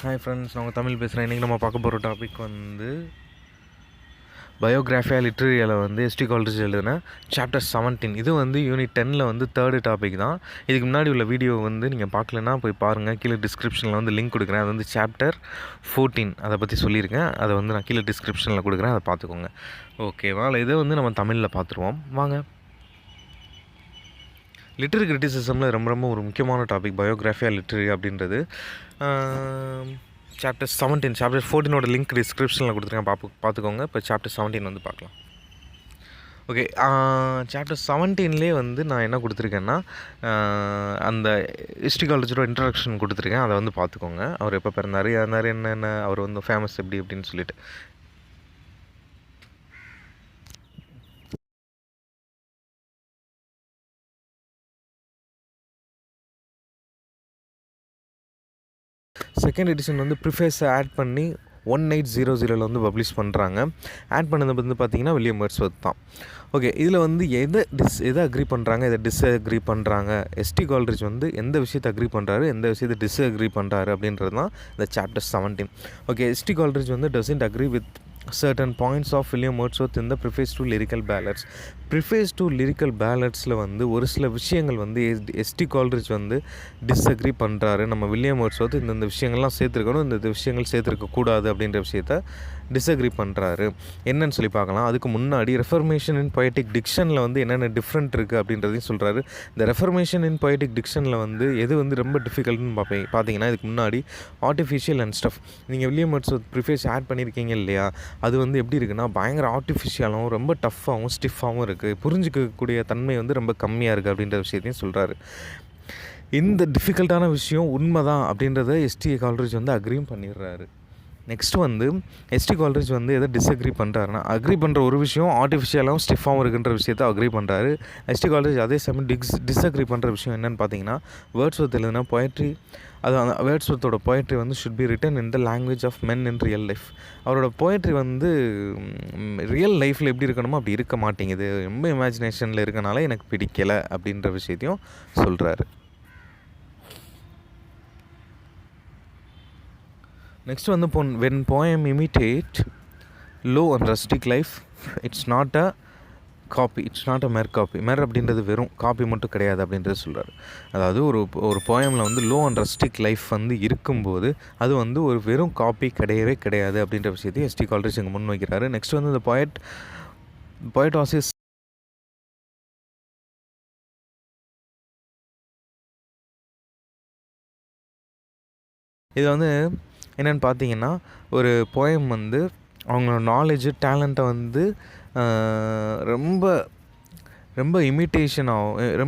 Hi friends, நான் உங்கள் தமிழ் பேசுகிறேன். இன்றைக்கி நம்ம பார்க்க போகிற டாபிக் வந்து பயோகிராஃபியா லிட்ரரியில் வந்து எஸ்டி காலேஜ் எழுதுன சாப்டர் 17. இது வந்து யூனிட் 10ல் வந்து தேர்டு டாபிக் தான். இதுக்கு முன்னாடி உள்ள வீடியோ வந்து நீங்கள் பார்க்கலன்னா போய் பாருங்கள். கீழே டிஸ்கிரிப்ஷனில் வந்து லிங்க் கொடுக்குறேன். அது வந்து சாப்டர் 14 அதை பற்றி சொல்லியிருக்கேன். அதை வந்து நான் கீழே டிஸ்கிரிப்ஷனில் கொடுக்குறேன், அதை பார்த்துக்கோங்க. ஓகேவா? இதை வந்து நம்ம தமிழில் பார்த்துருவோம் வாங்க. லிட்ரரி கிரிட்டிசிசமில் ரொம்ப ரொம்ப ஒரு முக்கியமான டாபிக் பயோகிராஃபியா லிட்ரரி அப்படின்றது. சாப்டர் 17, சாப்டர் 14ஓட லிங்க் டிஸ்கிரிப்ஷனில் கொடுத்துருக்கேன், பார்த்துக்கோங்க. இப்போ சாப்டர் 17 வந்து பார்க்கலாம். ஓகே, சாப்டர் 17லே வந்து நான் என்ன கொடுத்துருக்கேன்னா, அந்த ஹிஸ்ட்ரி காலேஜோட இன்ட்ரடக்ஷன் கொடுத்துருக்கேன். அதை வந்து பார்த்துக்கோங்க. அவர் எப்போ பிறந்தார், என்னென்ன, அவர் வந்து ஃபேமஸ் எப்படி அப்படின்னு சொல்லிட்டு. செகண்ட் எடிஷன் வந்து ப்ரிஃபேஸை ஆட் பண்ணி 1800 வந்து பப்ளிஷ் பண்ணுறாங்க. ஆட் பண்ணது வந்து பார்த்திங்கன்னா வில்லியம் வேர்ட்ஸ்வொர்த் தான். ஓகே, இதில் வந்து எதை அக்ரி பண்ணுறாங்க, எதை டிஸ்அக்ரி பண்ணுறாங்க, எஸ்டி கால்ட்ரிட்ஜ் வந்து எந்த விஷயத்தை அக்ரி பண்ணுறாரு, எந்த விஷயத்தை டிஸ்அக்ரி பண்ணுறாரு அப்படின்றது தான் இந்த சாப்டர் 17. ஓகே, எஸ்டி கால்ட்ரிட்ஜ் வந்து doesn't agree with certain points of William Wordsworth in the preface to lyrical ballads. Preface to lyrical பேலட்ஸில் வந்து ஒரு சில விஷயங்கள் வந்து எஸ்டி கால்ட்ரிட்ஜ் வந்து டிஸ்அக்ரி பண்ணுறாரு. நம்ம வில்லியம் வேர்ட்ஸ்வொர்த் இந்த விஷயங்கள்லாம் சேர்த்துருக்கணும், இந்த விஷயங்கள் சேர்த்துருக்கக்கூடாது அப்படின்ற விஷயத்த டிஸ்அக்ரி பண்ணுறாரு. என்னன்னு சொல்லி பார்க்கலாம். அதுக்கு முன்னாடி ரெஃபர்மேஷன் இன் பொயட்டிக் டிக்ஷனில் வந்து என்னென்ன டிஃப்ரெண்ட் இருக்குது அப்படின்றதையும் சொல்கிறாரு. இந்த ரெஃபர்மேஷன் இன் பொயட்டிக் டிக்ஷனில் வந்து எது வந்து ரொம்ப டிஃபிகல்ட்னு பார்த்தீங்கன்னா, இதுக்கு முன்னாடி ஆர்டிஃபிஷியல் அண்ட் ஸ்டஃப். நீங்கள் வில்லியம் வேர்ட்ஸ்வொர்த் ப்ரிஃபேஸ் ஆட் பண்ணியிருக்கீங்க இல்லையா, அது வந்து எப்படி இருக்குன்னா பயங்கர ஆர்டிஃபிஷியலாகவும் ரொம்ப டஃப்பாகவும் ஸ்டிஃபாகவும் இருக்குது. புரிஞ்சிக்கக்கூடிய தன்மை வந்து ரொம்ப கம்மியாக இருக்குது அப்படின்ற விஷயத்தையும் சொல்கிறாரு. இந்த டிஃபிகல்ட்டான விஷயம் உண்மை தான் அப்படின்றத எஸ்டி கால்ட்ரிட்ஜ் வந்து அக்ரியும் பண்ணிடுறாரு. நெக்ஸ்ட் வந்து எஸ்டி கால்ட்ரிட்ஜ் வந்து எதை டிஸ்அக்ரி பண்ணுறாருன்னா, அக்ரி பண்ணுற ஒரு விஷயம் ஆர்டிஃபிஷியலாகவும் ஸ்டிஃபாகவும் இருக்குன்ற விஷயத்தை அக்ரி பண்ணுறாரு எஸ்டி கால்ட்ரிட்ஜ். அதே சமயம் டிஸ்அக்ரி பண்ணுற விஷயம் என்னென்னு பார்த்தீங்கன்னா, வேர்ட்ஸ்வொர்த் எழுதுனா பொயட்ரி, அது அந்த வேர்ட்ஸ்வொர்த்தோட பொயட்ரி வந்து should be written in the language of men in real life. அவரோட பொயட்ரி வந்து ரியல் லைஃப்பில் எப்படி இருக்கணுமோ அப்படி இருக்க மாட்டேங்குது, ரொம்ப இமேஜினேஷனில் இருக்கனால எனக்கு பிடிக்கலை அப்படின்ற விஷயத்தையும் சொல்கிறாரு. நெக்ஸ்ட் வந்து when poem imitate low and rustic life, it's not a copy, it's not a mere copy. Mere அப்படின்றது வெறும் காப்பி மட்டும் கிடையாது அப்படின்றது சொல்கிறார். அதாவது ஒரு போயமில் வந்து லோ அண்ட் ரஸ்டிக் லைஃப் வந்து இருக்கும்போது அது வந்து ஒரு வெறும் காப்பி கிடையவே கிடையாது அப்படின்ற விஷயத்தையும் எஸ்டி கால்ட்ரிட்ஜ் இங்கே முன்வைக்கிறாரு. நெக்ஸ்ட் வந்து இந்த poet was his இது வந்து என்னென்னு பார்த்தீங்கன்னா, ஒரு போயம் வந்து அவங்களோட நாலேஜு டேலண்ட்டை வந்து ரொம்ப ரொம்ப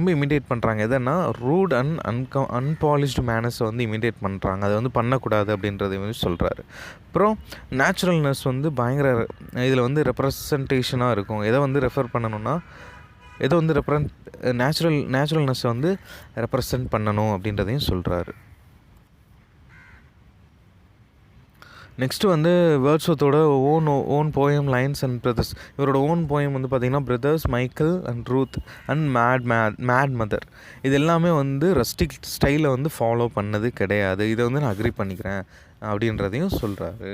ரொம்ப இமிட்டேட் பண்ணுறாங்க. எதன்னா ரூட் அண்ட் அன்பாலிஷ்டு மேனர்ஸை வந்து இமிட்டேட் பண்ணுறாங்க. அதை வந்து பண்ணக்கூடாது அப்படின்றத வந்து சொல்கிறாரு. அப்புறம் நேச்சுரல்னஸ் வந்து பயங்கர இதில் வந்து ரெப்ரசன்டேஷனாக இருக்கும். எதை வந்து ரெஃபர் பண்ணணும்னா, எதை வந்து நேச்சுரல்னஸை வந்து ரெப்ரசன்ட் பண்ணணும் அப்படின்றதையும் சொல்கிறாரு. நெக்ஸ்ட்டு வந்து வேர்ட்ஸ்வொர்த்தோட own poem lines and brothers. இவரோட ஓன் போயம் வந்து பார்த்திங்கன்னா brothers, Michael and Ruth and mad mother. இது எல்லாமே வந்து ரஸ்டிக் ஸ்டைலை வந்து ஃபாலோ பண்ணது கிடையாது. இதை வந்து நான் அக்ரி பண்ணிக்கிறேன் அப்படின்றதையும் சொல்கிறாரு.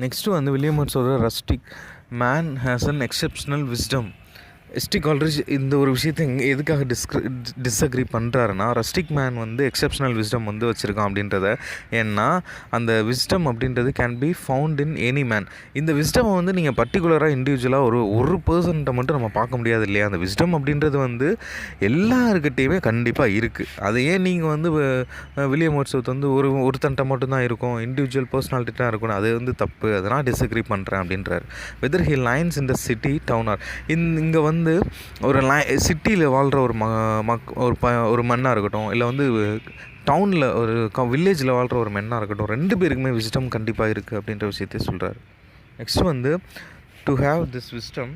நெக்ஸ்ட்டு வந்து வில்லியம் வேர்ட்ஸ்வொர்த்தோட rustic man has an exceptional wisdom. ST Coleridge இந்த ஒரு விஷயத்தை எதுக்காக டிஸ்அக்ரி பண்ணுறாருன்னா, ரஸ்டிக் மேன் வந்து எக்ஸப்ஷனல் விஸ்டம் வந்து வச்சுருக்கான் அப்படின்றத. ஏன்னா அந்த விஸ்டம் அப்படின்றது can be found in any man. இந்த விஸ்டமை வந்து நீங்கள் பர்டிகுலராக இண்டிவிஜுவலாக ஒரு பர்சன்ட்டை மட்டும் நம்ம பார்க்க முடியாது இல்லையா. அந்த விஸ்டம் அப்படின்றது வந்து எல்லாருக்கிட்டேயுமே கண்டிப்பாக இருக்குது. அதை ஏன் நீங்கள் வந்து வில்லியம் வேர்ட்ஸ்வொர்த் வந்து ஒருத்தன்ட்ட மட்டும்தான் இருக்கும், இண்டிவிஜுவல் பர்சனாலிட்டி தான் இருக்கணும், அது வந்து தப்பு, அதெல்லாம் டிஸ்அக்ரி பண்ணுறேன் அப்படின்றாரு. Whether he lives in the city town or இங்கே வந்து ஒரு சிட்டியில் வாழ்கிற ஒரு மண்ணாக இருக்கட்டும், இல்லை வந்து டவுனில் ஒரு வில்லேஜில் வாழ்கிற ஒரு மென்னாக இருக்கட்டும், ரெண்டு பேருக்குமே விஸ்டம் கண்டிப்பாக இருக்குது அப்படின்ற விஷயத்தையும் சொல்கிறார். நெக்ஸ்ட் வந்து to have this wisdom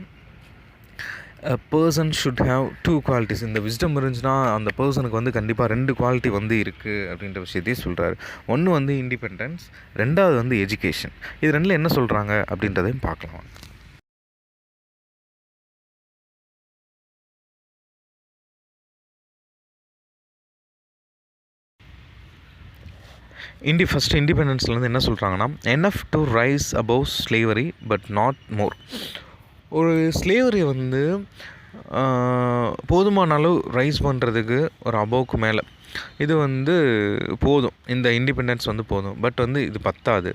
a person should have two qualities. இந்த விஸ்டம் இருந்துச்சுன்னா அந்த பர்சனுக்கு வந்து கண்டிப்பாக 2 குவாலிட்டி வந்து இருக்குது அப்படின்ற விஷயத்தையும் சொல்கிறாரு. ஒன்று வந்து இண்டிபெண்டன்ஸ், ரெண்டாவது வந்து எஜுகேஷன். இது ரெண்டில் என்ன சொல்கிறாங்க அப்படின்றதையும் பார்க்கலாம். ஃபஸ்ட்டு இண்டிபெண்டன்ஸில் வந்து என்ன சொல்கிறாங்கன்னா, enough to rise above slavery but not more. ஒரு ஸ்லேவரியை வந்து போதுமான அளவு ரைஸ் பண்ணுறதுக்கு ஒரு அபவுக்கு மேலே இது வந்து போதும், இந்த இண்டிபெண்டன்ஸ் வந்து போதும், பட் வந்து இது பத்தாது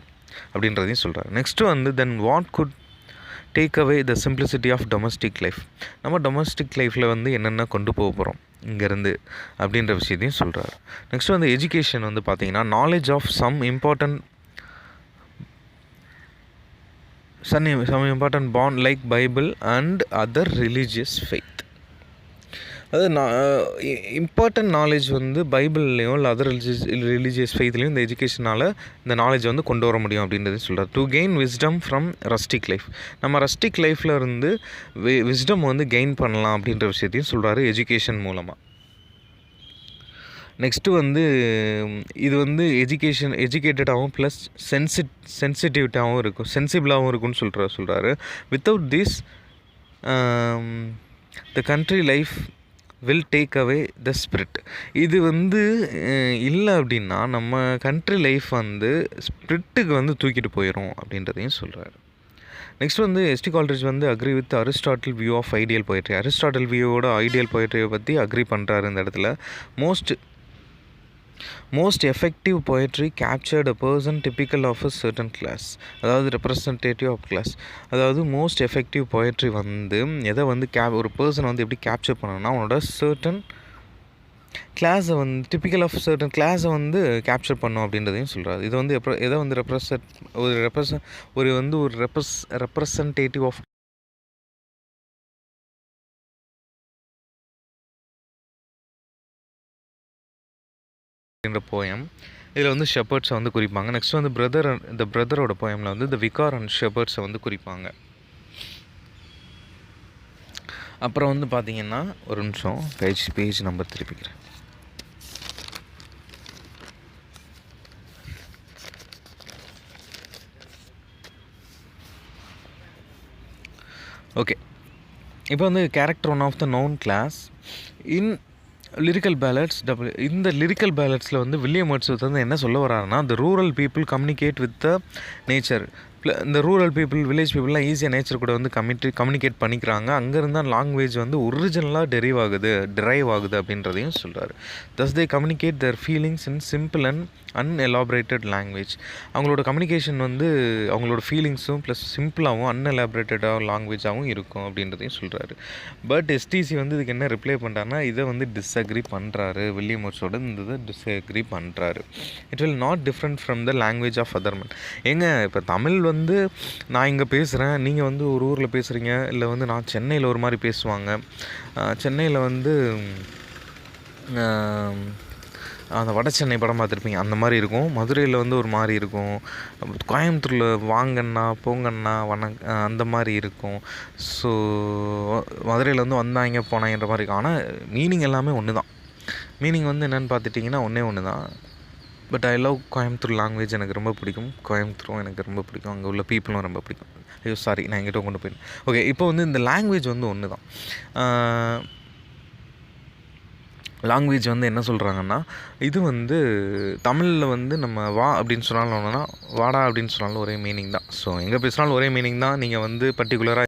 அப்படின்றதையும் சொல்கிறார். நெக்ஸ்ட்டு வந்து then what could take away the simplicity of domestic life. நம்ம டொமஸ்டிக் லைஃப்பில் வந்து என்னென்ன கொண்டு போக போகிறோம் இங்கேருந்து அப்படின்ற விஷயத்தையும் சொல்கிறார். நெக்ஸ்ட் வந்து எஜுகேஷன் வந்து பார்த்திங்கன்னா, knowledge of some important bond like Bible and other religious faith. அதாவது இம்பார்ட்டன்ட் நாலேஜ் வந்து பைபிள்லேயும் இல்லை அதர் ரிலீஜியஸ் ஃபெய்த்லேயும் இந்த எஜுகேஷனால் இந்த நாலேஜ் வந்து கொண்டு வர முடியும் அப்படின்றது சொல்கிறார். To gain wisdom from rustic life. நம்ம ரஸ்டிக் லைஃப்பில் இருந்து விஸ்டம் வந்து கெயின் பண்ணலாம் அப்படின்ற விஷயத்தையும் சொல்கிறாரு எஜுகேஷன் மூலமாக. நெக்ஸ்ட்டு வந்து இது வந்து எஜுகேட்டடாகவும் ப்ளஸ் சென்சிட்டிவிட்டாகவும் இருக்கும், சென்சிபிளாகவும் இருக்கும்னு சொல்கிறாரு. Without this the country life will take away the spirit. இது வந்து இல்லை அப்படின்னா நம்ம கண்ட்ரி லைஃப் வந்து ஸ்பிரிட்டுக்கு வந்து தூக்கிட்டு போயிடும் அப்படின்றதையும் சொல்கிறாரு. நெக்ஸ்ட் வந்து எஸ்டி கால்ட்ரிட்ஜ் வந்து agree with Aristotle view of ideal poetry. Aristotle வியூவோட ஐடியல் போய்ட்ரியை பற்றி அக்ரி பண்ணுறாரு இந்த இடத்துல. Most effective poetry captured a person typical of a certain class. அதாவது ரெப்ரசன்டேட்டிவ் ஆஃப் கிளாஸ். அதாவது மோஸ்ட் எஃபெக்டிவ் போய்ட்ரி வந்து எதை வந்து ஒரு பர்சனை வந்து எப்படி கேப்சர் பண்ணணும்னா, அவனோட சர்டன் கிளாஸை வந்து டிப்பிக்கல் ஆஃப் சர்டன் கிளாஸை வந்து கேப்சர் பண்ணும் அப்படின்றதையும் சொல்கிறாரு. இது வந்து எதை வந்து ரெப்ரசன்டேட்டிவ் ஆஃப் என்ற போயம். இதில் வந்து ஷெப்பர்ட்ஸை வந்து குறிப்பாங்க. நெக்ஸ்ட் வந்து பிரதரோட போயமில் வந்து த விகார் அண்ட் ஷெப்பர்ட்ஸை வந்து குறிப்பாங்க. அப்புறம் வந்து பார்த்தீங்கன்னா, ஒரு நிமிஷம் பேஜ் நம்பர் திருப்பிக்கிறேன். ஓகே, இப்போ வந்து character one of the known class in lyrical ballads. இந்த லிரிக்கல் பேலட்ஸில் வந்து வில்லியம் வேர்ட்ஸ்வொர்த் வந்து என்ன சொல்ல வராருன்னா, the rural people communicate with the nature. இந்த ரூரல் பீப்புள், வில்லேஜ் பீப்புளெலாம் ஈஸியாக நேச்சர் கூட வந்து கம்யூனிகேட் பண்ணிக்கிறாங்க. அங்கேருந்து லாங்குவேஜ் வந்து ஒரிஜினலாக டிரைவ் ஆகுது அப்படின்றதையும் சொல்கிறாரு. Thus they communicate their feelings in simple and unelaborated language. அவங்களோட கம்யூனிகேஷன் வந்து அவங்களோட ஃபீலிங்ஸும் ப்ளஸ் சிம்பிளாகவும் அன்எலாபரேட்டடாக லாங்குவேஜாகவும் இருக்கும் அப்படின்றதையும் சொல்கிறாரு. பட் எஸ்டிசி வந்து இதுக்கு என்ன ரிப்ளை பண்ணுறாருன்னா, இதை வந்து டிஸ்அக்ரி பண்ணுறாரு. வில்லியம் வேர்ட்ஸ்வொர்த் இந்த இதை டிஸ்அக்ரி பண்ணுறாரு. It will not different from the language of other men. இப்போ தமிழ் வந்து நான் இங்கே பேசுகிறேன், நீங்கள் வந்து ஒரு ஊரில் பேசுகிறீங்க, இல்லை வந்து நான் சென்னையில் ஒரு மாதிரி பேசுவாங்க. சென்னையில் வந்து அந்த வட சென்னை படம் பார்த்துருப்பீங்க, அந்த மாதிரி இருக்கும். மதுரையில் வந்து ஒரு மாதிரி இருக்கும். கோயம்புத்தூரில் வாங்கண்ணா போங்கண்ணா அந்த மாதிரி இருக்கும். ஸோ மதுரையில் வந்து வந்தாங்க போனாங்கன்ற மாதிரி இருக்கும். ஆனால் மீனிங் எல்லாமே ஒன்று தான். மீனிங் வந்து என்னென்னு பார்த்துட்டிங்கன்னா ஒன்று தான். But I love Coimbatore language. எனக்கு ரொம்ப பிடிக்கும். கோயம்புத்தூரும் எனக்கு ரொம்ப பிடிக்கும். அங்கே உள்ள பீப்புளும் ரொம்ப பிடிக்கும். ஐயோ சாரி, நான் எங்கிட்ட கொண்டு போயிட்டேன். ஓகே, இப்போ வந்து இந்த லாங்குவேஜ் வந்து ஒன்று தான். லாங்குவேஜ் வந்து என்ன சொல்கிறாங்கன்னா, இது வந்து தமிழில் வந்து நம்ம வா அப்படின்னு சொன்னாலும் ஒன்றுனா, வாடா அப்படின்னு சொன்னாலும் ஒரே மீனிங் தான். ஸோ எங்கே பேசினாலும் ஒரே மீனிங் தான். நீங்கள் வந்து பர்டிகுலராக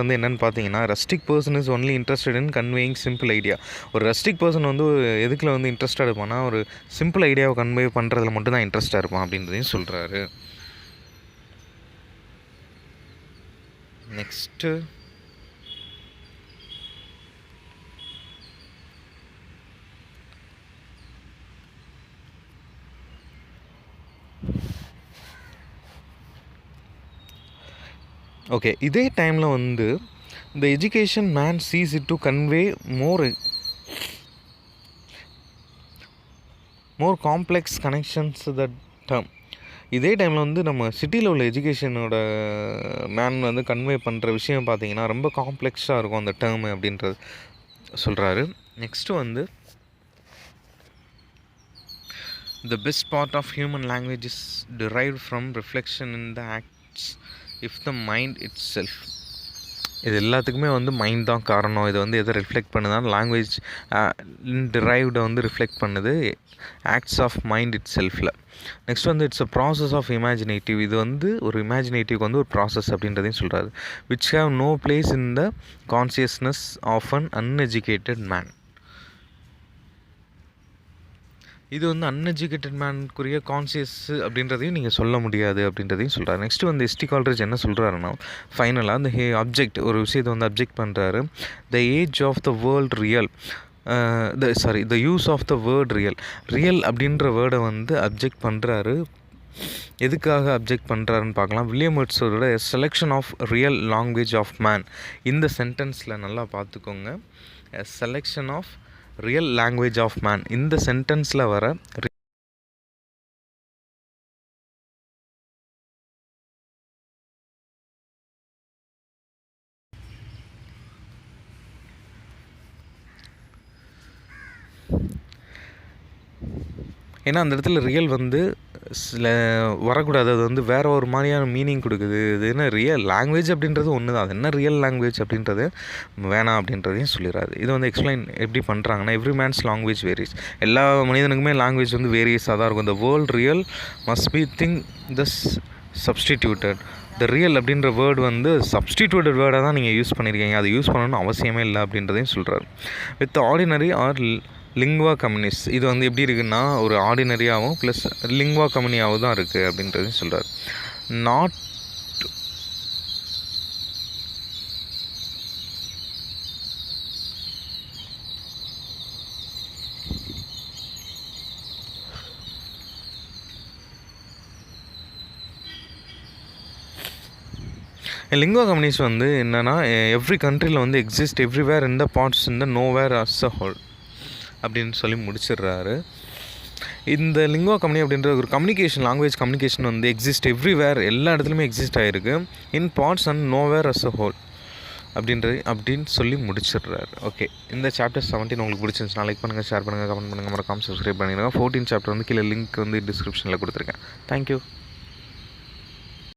வந்து என்னென்னு பார்த்தீங்கன்னா, rustic person is only interested in conveying simple idea. ஒரு ரஸ்டிக் பர்சன் வந்து எதுக்குள்ள வந்து இன்ட்ரெஸ்டாக இருப்பான்னா, ஒரு சிம்பிள் ஐடியாவை கன்வே பண்ணுறதுல மட்டும் தான் இன்ட்ரெஸ்டாக இருப்பான் அப்படின்றதையும் சொல்கிறாரு. நெக்ஸ்ட்டு ஓகே, இதே டைமில் வந்து இந்த education man sees it to convey more complex connections the term. இதே டைமில் வந்து நம்ம சிட்டியில் உள்ள எஜுகேஷனோட மேன் வந்து கன்வே பண்ணுற விஷயம் பார்த்திங்கன்னா ரொம்ப காம்ப்ளெக்ஸாக இருக்கும் அந்த டேர்மு அப்படின்றது சொல்கிறாரு. நெக்ஸ்ட்டு வந்து the best part of human language is derived from reflection in the acts if the mind itself. இது எல்லாத்துக்குமே வந்து மைண்ட் தான் காரணம். இது வந்து எதை ரிஃப்ளெக்ட் பண்ணுதான் லாங்குவேஜ் டிரைவ்டை வந்து ரிஃப்ளெக்ட் பண்ணுது ஆக்ட்ஸ் ஆஃப் மைண்ட் இட் செல்ஃபில். நெக்ஸ்ட் வந்து it's a process of imaginative. இது வந்து ஒரு இமேஜினேட்டிவ்க்கு வந்து ஒரு ப்ராசஸ் அப்படின்றதையும் சொல்கிறாரு. Which have no place in the consciousness of an uneducated man. இது வந்து அன்எஜுகேட்டட் மேனுக்குரிய கான்சியஸ் அப்படின்றதையும் நீங்கள் சொல்ல முடியாது அப்படின்றதையும் சொல்கிறாரு. நெக்ஸ்ட் வந்து எஸ்டி கால்ட்ரிட்ஜ் என்ன சொல்கிறாருன்னா ஃபைனலாக அந்த அப்ஜெக்ட் ஒரு விஷயத்தை வந்து அப்ஜெக்ட் பண்ணுறாரு. The age of the world real the use of the word real அப்படின்ற வேர்டை வந்து அப்ஜெக்ட் பண்ணுறாரு. எதுக்காக அப்ஜெக்ட் பண்ணுறாருன்னு பார்க்கலாம். வில்லியம் வேர்ட்ஸ்வர்த்தோட selection of real language of man. இந்த சென்டென்ஸில் நல்லா பார்த்துக்கோங்க. Selection of real language of man. இந்த சென்டென்ஸில் வர ஏன்னா அந்த இடத்துல ரியல் வந்து சில வரக்கூடாது. அது வந்து வேறு ஒரு மாதிரியான மீனிங் கொடுக்குது. இது என்ன ரியல் லாங்குவேஜ் அப்படின்றது ஒன்று தான். அது என்ன ரியல் லாங்குவேஜ் அப்படின்றது வேணாம் அப்படின்றதையும் சொல்லிடுறாரு. இது வந்து எக்ஸ்பிளைன் எப்படி பண்ணுறாங்கன்னா எவ்ரி மேன்ஸ் லாங்குவேஜ் வேரியஸ். எல்லா மனிதனுக்குமே லாங்குவேஜ் வந்து வேரியஸாக தான் இருக்கும். த world real must be thing the substituted. The real அப்படின்ற வேர்டு வந்து சப்ஸ்டிடியூட்டட் வேர்டாக தான் நீங்கள் யூஸ் பண்ணியிருக்கீங்க. அது யூஸ் பண்ணணும்னு அவசியமே இல்லை அப்படின்றதையும் சொல்கிறார். With ordinary or lingua communis. இது வந்து எப்படி இருக்குன்னா ஒரு ஆர்டினரியாகவும் ப்ளஸ் லிங்வா கம்யூனியாகவும் தான் இருக்குது அப்படின்றதையும் சொல்கிறார். நாட் லிங்குவா கம்யூனிஸ் வந்து என்னென்னா எவ்ரி கண்ட்ரியில் வந்து exist everywhere in the parts in the nowhere as a whole அப்படின்னு சொல்லி முடிச்சிடுறாரு. இந்த லிங்குவா கம்யூனி அப்படின்ற ஒரு கம்யூனிகேஷன் லாங்குவேஜ் கம்யூனிகேஷன் வந்து எக்ஸிஸ்ட் எவ்ரிவேர் எல்லா இடத்துலையுமே எக்ஸிஸ்ட் ஆகிருக்கு in parts and nowhere as a whole அப்படின்னு சொல்லி முடிச்சிடுறாரு. ஓகே, இந்த சாப்டர் 17 உங்களுக்கு பிடிச்சிருந்துச்சுன்னா லைக் பண்ணுங்கள், ஷேர் பண்ணுங்கள், கமெண்ட் பண்ணுங்கள், மறக்காம சப்ஸ்கிரைப் பண்ணிடுங்க. 14 சாப்டர் வந்து கீழே லிங்க் வந்து டிஸ்கிரிப்ஷனில் கொடுத்துருக்கேன். தேங்க்யூ.